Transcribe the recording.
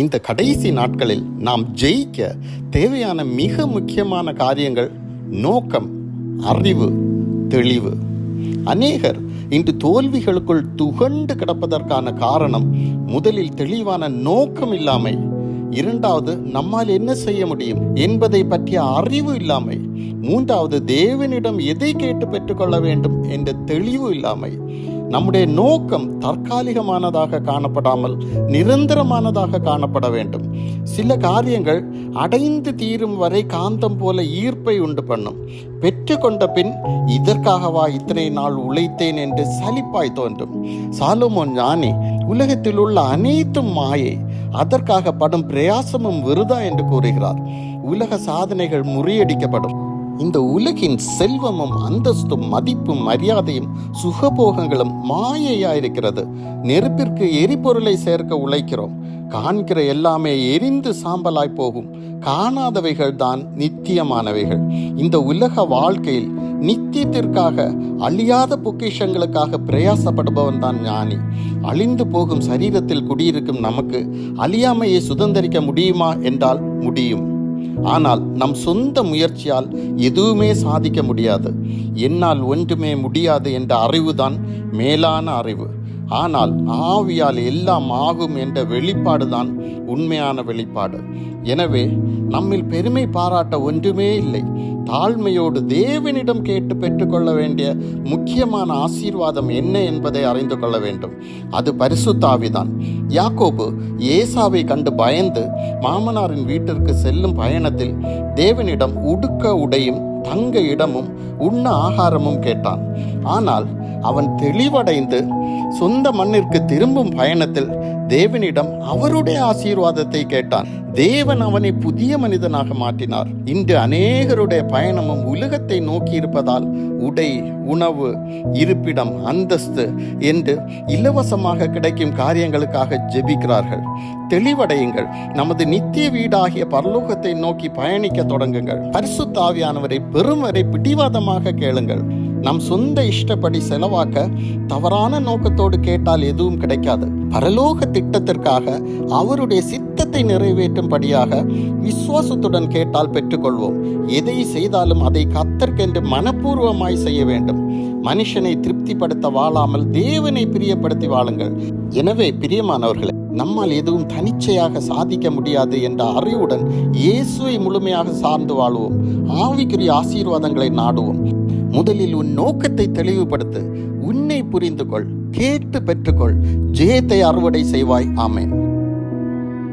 இந்த கடைசி நாட்களில் நாம் ஜெயிக்க தேவையான மிக முக்கியமான காரியங்கள் நோக்கம், அறிவு, தெளிவு. அநேகர் இன்று தோல்விகளுக்குள் துகண்டு கிடப்பதற்கான காரணம் முதலில் தெளிவான நோக்கம் இல்லாமை, இரண்டாவது நம்மால் என்ன செய்ய முடியும் என்பதை பற்றிய அறிவு இல்லாமை, மூன்றாவது தேவனிடம் எதை கேட்டு பெற்றுக்கொள்ள வேண்டும் என்ற தெளிவு இல்லாமை. நம்முடைய நோக்கம் தற்காலிகமானதாக காணப்படாமல் நிரந்தரமானதாக காணப்பட வேண்டும். சில காரியங்கள் அடைந்து தீரும் வரை காந்தம் போல ஈர்ப்பை உண்டு பண்ணும். பெற்றுக்கொண்ட பின் இதற்காகவா இத்தனை நாள் உழைத்தேன் என்று சலிப்பாய் தோன்றும். சாலமோன் ஞானி உலகத்தில் உள்ள அனைத்தும் மாயை, அதற்காக படும் பிரயாசமும் விருதா என்று கூறுகிறார். உலக சாதனைகள் முறியடிக்கப்படும். இந்த உலகின் செல்வமும் அந்தஸ்தும் மதிப்பும் மரியாதையும் சுகபோகங்களும் மாயையாயிருக்கிறது. நெருப்பிற்கு எரிபொருளை சேர்க்க உழைக்கிறோம். காண்கிற எல்லாமே எரிந்து சாம்பலாய் போகும். காணாதவைகள் தான் நித்தியமானவைகள். இந்த உலக வாழ்க்கையில் நித்தியத்திற்காக அழியாத பொக்கிஷங்களுக்காக பிரயாசப்படுபவன் தான் ஞானி. அழிந்து போகும் சரீரத்தில் குடியிருக்கும் நமக்கு அழியாமையை சுதந்திரிக்க முடியுமா என்றால் முடியும். ஆனால் நம் சொந்த முயற்சியால் எதுவுமே சாதிக்க முடியாது. என்னால் ஒன்றுமே முடியாது என்ற அறிவுதான் மேலான அறிவு. ஆனால் ஆவியால் எல்லாம் ஆகும் என்ற வெளிப்பாடுதான் உண்மையான வெளிப்பாடு. எனவே நம்மில் பெருமை பாராட்ட ஒன்றுமே இல்லை. தாழ்மையோடு தேவனிடம் கேட்டு பெற்றுக்கொள்ள வேண்டிய முக்கியமான ஆசீர்வாதம் என்ன என்பதை அறிந்து கொள்ள வேண்டும். அது பரிசுத்த ஆவிதான். யாக்கோபு ஏசாவை கண்டு பயந்து மாமனாரின் வீட்டிற்கு செல்லும் பயணத்தில் தேவனிடம் உடுக்க உடையும் தங்க இடமும் உண்ண ஆகாரமும் கேட்டான். ஆனால் அவன் தெளிவடைந்து சொந்த மண்ணிற்கு திரும்பும் பயணத்தில் தேவனிடம் அவருடைய ஆசீர்வாதத்தை கேட்டான். தேவன் அவனை புதிய மனிதனாக மாற்றினார். இன்று அநேகருடைய பயணமும் உலகத்தை நோக்கி இருப்பதால் உடை, உணவு, இருப்பிடம், அந்தஸ்து என்று இலவசமாக கிடைக்கும் காரியங்களுக்காக ஜெபிக்கிறார்கள். தெளிவடையுங்கள். நமது நித்திய வீடாகிய பரலோகத்தை நோக்கி பயணிக்க தொடங்குங்கள். பரிசுத்த ஆவியானவரை பெறும் வரை பிடிவாதமாக கேளுங்கள். நம் சொந்த இஷ்டப்படி செலவாக்க தவறான நோக்கத்தோடு கேட்டால் எதுவும் கிடைக்காது. பரலோக திட்டத்திற்காக அவருடைய சித்தத்தை நிறைவேற்றும்படியாக விசுவாசத்துடன் கேட்டால் பெற்றுக்கொள்வோம். எதை செய்தாலும் அதை கர்த்தர்க்கென்று மனப்பூர்வமாய் செய்ய வேண்டும். மனுஷனை திருப்திப்படுத்த வாழாமல் தேவனை பிரியப்படுத்தி வாழுங்கள். எனவே பிரியமானவர்களே, நம்மால் எதுவும் தனிச்சையாக சாதிக்க முடியாது என்ற அறிவுடன் இயேசுவை முழுமையாக சார்ந்து வாழுவோம். ஆவிக்குரிய ஆசீர்வாதங்களை நாடுவோம். முதலில் உன் நோக்கத்தை தெளிவுபடுத்து. உன்னை புரிந்து கொள். கேட்டு பெற்றுக்கொள். ஜெயத்தை அறுவடை செய்வாய். ஆமென்.